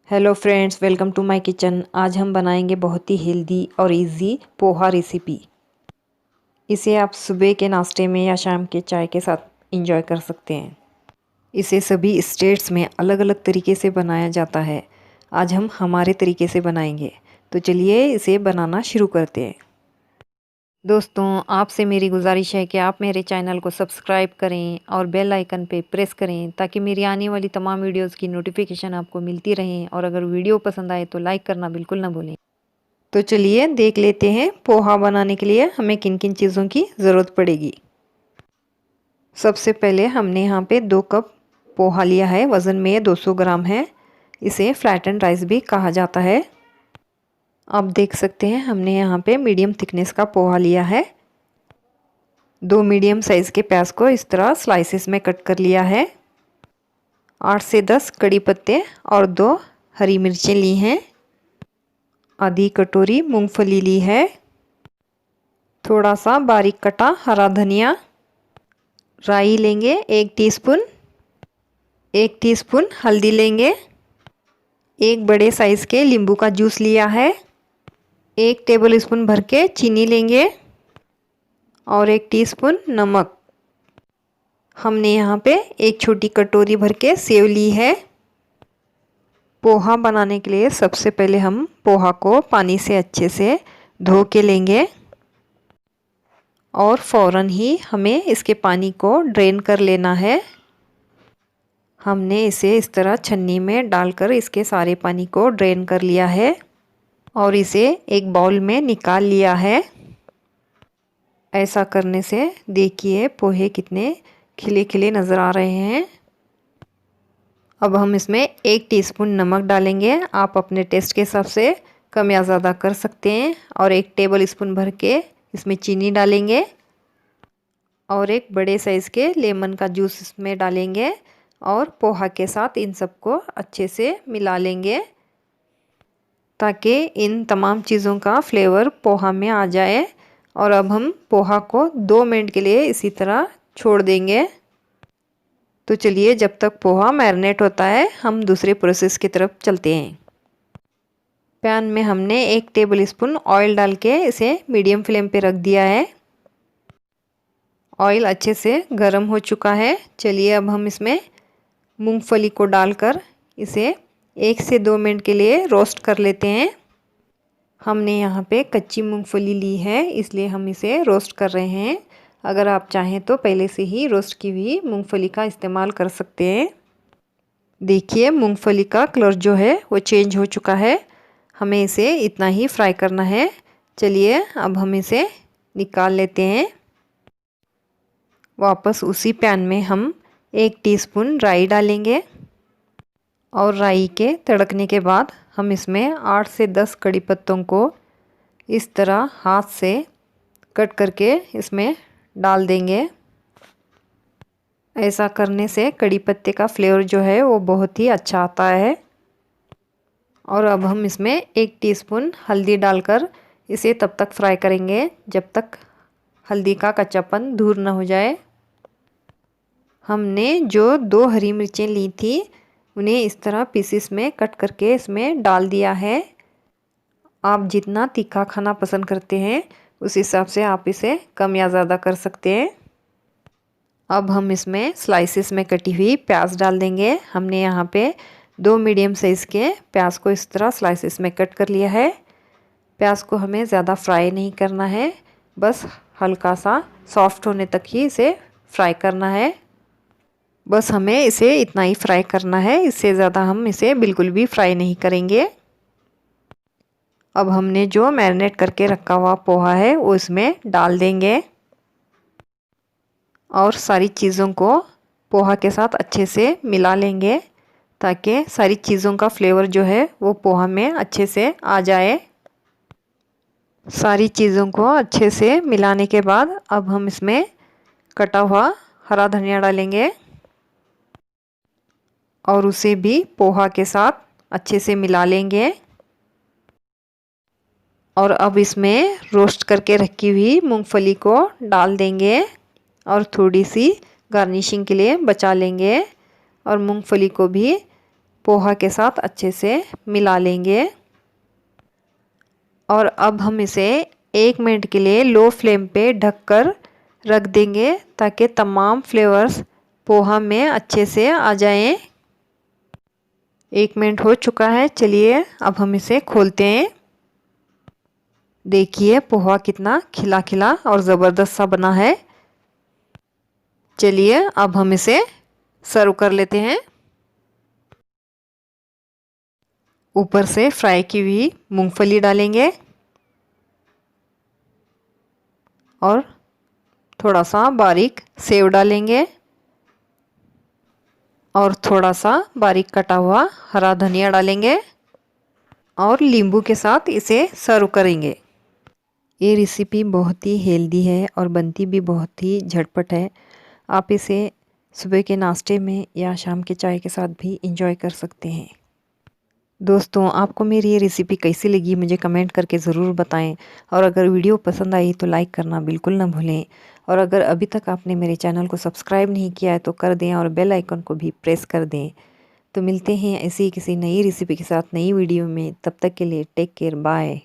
Hello friends, welcome to my kitchen. आज हम बनाएंगे बहुत ही हेल्दी और इजी पोहा रेसिपी। इसे आप सुबह के नाश्ते में या शाम के चाय के साथ एंजॉय कर सकते हैं। इसे सभी स्टेट्स में अलग अलग तरीके से बनाया जाता है। आज हम हमारे तरीके से बनाएंगे, तो चलिए इसे बनाना शुरू करते हैं। दोस्तों, आपसे मेरी गुजारिश है कि आप मेरे चैनल को सब्सक्राइब करें और बेल आइकन पे प्रेस करें ताकि मेरी आने वाली तमाम वीडियोस की नोटिफिकेशन आपको मिलती रहे। और अगर वीडियो पसंद आए तो लाइक करना बिल्कुल ना भूलें। तो चलिए देख लेते हैं पोहा बनाने के लिए हमें किन किन चीज़ों की ज़रूरत पड़ेगी। सबसे पहले हमने यहाँ पे 2 कप पोहा लिया है। वज़न में 200 ग्राम है। इसे फ्लैटन राइस भी कहा जाता है। आप देख सकते हैं हमने यहाँ पे मीडियम थिकनेस का पोहा लिया है। 2 मीडियम साइज़ के प्याज को इस तरह स्लाइसेस में कट कर लिया है। 8 से 10 कड़ी पत्ते और 2 हरी मिर्चें ली हैं। आधी कटोरी मूंगफली ली है। थोड़ा सा बारीक कटा हरा धनिया। राई लेंगे 1 टीस्पून। 1 टीस्पून हल्दी लेंगे। 1 बड़े साइज़ के नींबू का जूस लिया है। 1 टेबल स्पून भर के चीनी लेंगे और 1 टीस्पून नमक। हमने यहाँ पे 1 छोटी कटोरी भर के सेव ली है। पोहा बनाने के लिए सबसे पहले हम पोहा को पानी से अच्छे से धो के लेंगे और फ़ौरन ही हमें इसके पानी को ड्रेन कर लेना है। हमने इसे इस तरह छन्नी में डालकर इसके सारे पानी को ड्रेन कर लिया है और इसे एक बाउल में निकाल लिया है। ऐसा करने से देखिए पोहे कितने खिले खिले नज़र आ रहे हैं। अब हम इसमें 1 टीस्पून नमक डालेंगे। आप अपने टेस्ट के हिसाब से कम या ज़्यादा कर सकते हैं। और 1 टेबल स्पून भर के इसमें चीनी डालेंगे और 1 बड़े साइज़ के लेमन का जूस इसमें डालेंगे और पोहा के साथ इन सबको अच्छे से मिला लेंगे ताकि इन तमाम चीज़ों का फ्लेवर पोहा में आ जाए। और अब हम पोहा को 2 मिनट के लिए इसी तरह छोड़ देंगे। तो चलिए जब तक पोहा मैरिनेट होता है हम दूसरे प्रोसेस की तरफ चलते हैं। पैन में हमने 1 टेबल स्पून ऑयल डाल के इसे मीडियम फ्लेम पे रख दिया है। ऑयल अच्छे से गर्म हो चुका है। चलिए अब हम इसमें मूंगफली को डालकर इसे 1 से 2 मिनट के लिए रोस्ट कर लेते हैं। हमने यहाँ पे कच्ची मूंगफली ली है, इसलिए हम इसे रोस्ट कर रहे हैं। अगर आप चाहें तो पहले से ही रोस्ट की हुई मूंगफली का इस्तेमाल कर सकते हैं। देखिए मूंगफली का कलर जो है वो चेंज हो चुका है। हमें इसे इतना ही फ्राई करना है। चलिए अब हम इसे निकाल लेते हैं। वापस उसी पैन में हम 1 टीस्पून राई डालेंगे और राई के तड़कने के बाद हम इसमें 8 से 10 कड़ी पत्तों को इस तरह हाथ से कट करके इसमें डाल देंगे। ऐसा करने से कड़ी पत्ते का फ्लेवर जो है वो बहुत ही अच्छा आता है। और अब हम इसमें 1 टीस्पून हल्दी डालकर इसे तब तक फ्राई करेंगे जब तक हल्दी का कच्चापन दूर न हो जाए। हमने जो 2 हरी मिर्चें ली थी उन्हें इस तरह पीसेस में कट करके इसमें डाल दिया है। आप जितना तीखा खाना पसंद करते हैं उस हिसाब से आप इसे कम या ज़्यादा कर सकते हैं। अब हम इसमें स्लाइसेस में कटी हुई प्याज डाल देंगे। हमने यहाँ पे 2 मीडियम साइज़ के प्याज को इस तरह स्लाइसेस में कट कर लिया है। प्याज को हमें ज़्यादा फ्राई नहीं करना है, बस हल्का सा सॉफ्ट होने तक ही इसे फ्राई करना है। बस हमें इसे इतना ही फ्राई करना है, इससे ज़्यादा हम इसे बिल्कुल भी फ्राई नहीं करेंगे। अब हमने जो मैरिनेट करके रखा हुआ पोहा है वो इसमें डाल देंगे और सारी चीज़ों को पोहा के साथ अच्छे से मिला लेंगे ताकि सारी चीज़ों का फ्लेवर जो है वो पोहा में अच्छे से आ जाए। सारी चीज़ों को अच्छे से मिलाने के बाद अब हम इसमें कटा हुआ हरा धनिया डालेंगे और उसे भी पोहा के साथ अच्छे से मिला लेंगे। और अब इसमें रोस्ट करके रखी हुई मूंगफली को डाल देंगे और थोड़ी सी गार्निशिंग के लिए बचा लेंगे। और मूंगफली को भी पोहा के साथ अच्छे से मिला लेंगे। और अब हम इसे 1 मिनट के लिए लो फ्लेम पे ढककर रख देंगे ताकि तमाम फ्लेवर्स पोहा में अच्छे से आ जाएं। 1 मिनट हो चुका है, चलिए अब हम इसे खोलते हैं। देखिए पोहा कितना खिला खिला और ज़बरदस्त सा बना है। चलिए अब हम इसे सर्व कर लेते हैं। ऊपर से फ्राई की हुई मूंगफली डालेंगे और थोड़ा सा बारीक सेव डालेंगे और थोड़ा सा बारीक कटा हुआ हरा धनिया डालेंगे और नींबू के साथ इसे सर्व करेंगे। ये रेसिपी बहुत ही हेल्दी है और बनती भी बहुत ही झटपट है। आप इसे सुबह के नाश्ते में या शाम के चाय के साथ भी एंजॉय कर सकते हैं। दोस्तों, आपको मेरी ये रेसिपी कैसी लगी मुझे कमेंट करके ज़रूर बताएं और अगर वीडियो पसंद आई तो लाइक करना बिल्कुल ना भूलें। और अगर अभी तक आपने मेरे चैनल को सब्सक्राइब नहीं किया है तो कर दें और बेल आइकन को भी प्रेस कर दें। तो मिलते हैं ऐसी किसी नई रेसिपी के साथ नई वीडियो में। तब तक के लिए टेक केयर, बाय।